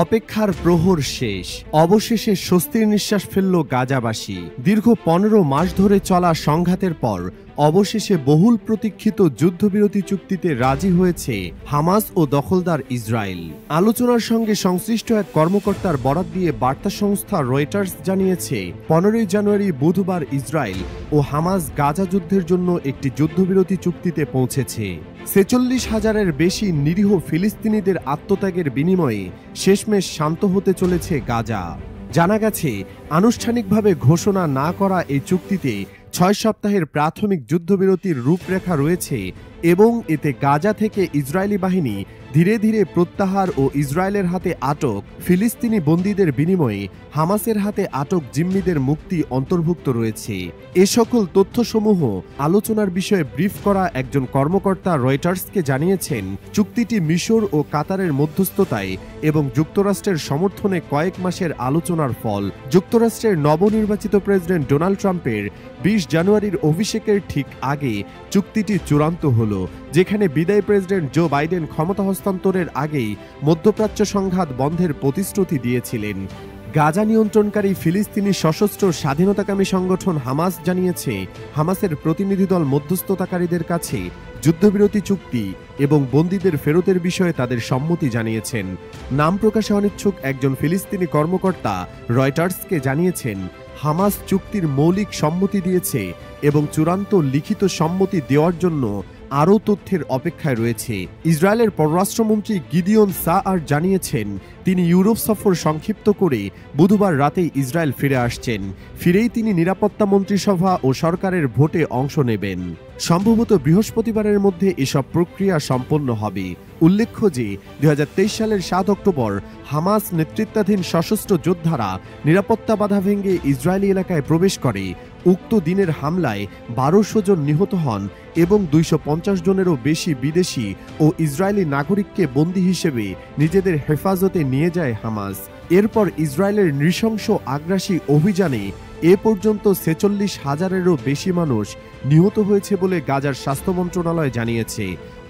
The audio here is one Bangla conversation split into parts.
অপেক্ষার প্রহর শেষ। অবশেষে স্বস্তির নিঃশ্বাস ফেলল গাজাবাসী। দীর্ঘ 15 মাস ধরে চলা সংঘাতের পর অবশেষে বহুল প্রতীক্ষিত যুদ্ধবিরতি চুক্তিতে রাজি হয়েছে হামাস ও দখলদার ইসরায়েল। আলোচনার সঙ্গে সংশ্লিষ্ট এক কর্মকর্তার বরাত দিয়ে বার্তা সংস্থা রয়টার্স জানিয়েছে, 15 জানুয়ারি বুধবার ইসরায়েল ও হামাস গাজা যুদ্ধের জন্য একটি যুদ্ধবিরতি চুক্তিতে পৌঁছেছে। 46,000-এর বেশি নিরীহ ফিলিস্তিনিদের আত্মত্যাগের বিনিময়ে শেষমেশ শান্ত হতে চলেছে গাজা। জানা গেছে, আনুষ্ঠানিকভাবে ঘোষণা না করা এই চুক্তিতে 6 সপ্তাহের প্রাথমিক যুদ্ধবিরতির রূপরেখা রয়েছে এবং এতে গাজা থেকে ইসরায়েলি বাহিনী ধীরে ধীরে প্রত্যাহার ও ইসরায়েলের হাতে আটক ফিলিস্তিনি বন্দীদের বিনিময়ে হামাসের হাতে আটক জিম্মিদের মুক্তি অন্তর্ভুক্ত রয়েছে। এ সকল তথ্যসমূহ আলোচনার বিষয়ে ব্রিফ করা একজন কর্মকর্তা রয়টার্সকে জানিয়েছেন, চুক্তিটি মিশর ও কাতারের মধ্যস্থতায় এবং যুক্তরাষ্ট্রের সমর্থনে কয়েক মাসের আলোচনার ফল। যুক্তরাষ্ট্রের নবনির্বাচিত প্রেসিডেন্ট ডোনাল্ড ট্রাম্পের 20 জানুয়ারির অভিষেকের ঠিক আগে চুক্তিটি চূড়ান্ত হল, যেখানে বিদায়ী প্রেসিডেন্ট জো বাইডেন ক্ষমতা হস্তান্তরের আগেই মধ্যপ্রাচ্য সংঘাত বন্ধের প্রতিশ্রুতি দিয়েছিলেন। গাজা নিয়ন্ত্রণকারী ফিলিস্তিনি সশস্ত্র স্বাধীনতাকামী সংগঠন হামাস জানিয়েছে, হামাসের প্রতিনিধি দল মধ্যস্থতাকারীদের কাছে যুদ্ধবিরতি চুক্তি এবং বন্দীদের ফেরতের বিষয়ে তাদের সম্মতি জানিয়েছেন। নাম প্রকাশে অনিচ্ছুক একজন ফিলিস্তিনি কর্মকর্তা রয়টার্সকে জানিয়েছেন, হামাস চুক্তির মৌলিক সম্মতি দিয়েছে এবং চূড়ান্ত লিখিত সম্মতি দেওয়ার জন্য আরও তথ্যের অপেক্ষায় রয়েছে। ইসরায়েলের পররাষ্ট্রমন্ত্রী গিদিওন সাআর জানিয়েছেন, তিনি ইউরোপ সফর সংক্ষিপ্ত করে বুধবার রাতেই ইসরায়েল ফিরে আসছেন। ফিরেই তিনি নিরাপত্তা মন্ত্রিসভা ও সরকারের ভোটে অংশ নেবেন। সম্ভবত বৃহস্পতিবারের মধ্যে এসব প্রক্রিয়া সম্পন্ন হবে। উল্লেখ্য যে 2023 সালের 7 অক্টোবর হামাস নেতৃত্বাধীন সশস্ত্র যোদ্ধারা নিরাপত্তা বাধা ভেঙে ইসরায়েলি এলাকায় প্রবেশ করে। উক্ত দিনের হামলায় 1200 জন নিহত হন এবং 250 জনেরও বেশি বিদেশি ও ইসরায়েলি নাগরিককে বন্দী হিসেবে নিজেদের হেফাজতে নিয়ে যায় হামাস। এরপর ইসরায়েলের নৃশংস আগ্রাসী অভিযানে এ পর্যন্ত 46,000-এরও বেশি মানুষ নিহত হয়েছে বলে গাজার স্বাস্থ্য মন্ত্রণালয় জানিয়েছে।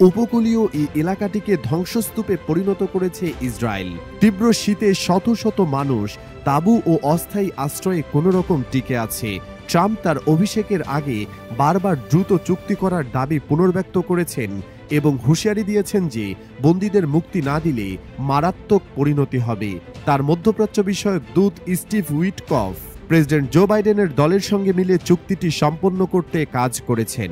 উপকূলীয় এই এলাকাটিকে ধ্বংসস্তূপে পরিণত করেছে ইসরায়েল। তীব্র শীতে শত শত মানুষ তাঁবু ও অস্থায়ী আশ্রয়ে কোনোরকম টিকে আছে। ট্রাম্প তার অভিষেকের আগে বারবার দ্রুত চুক্তি করার দাবি পুনর্ব্যক্ত করেছেন এবং হুঁশিয়ারি দিয়েছেন যে বন্দীদের মুক্তি না দিলে মারাত্মক পরিণতি হবে। তার মধ্যপ্রাচ্য বিষয়ক দূত স্টিভ উইটকফ প্রেসিডেন্ট জো বাইডেনের দলের সঙ্গে মিলে চুক্তিটি সম্পন্ন করতে কাজ করেছেন।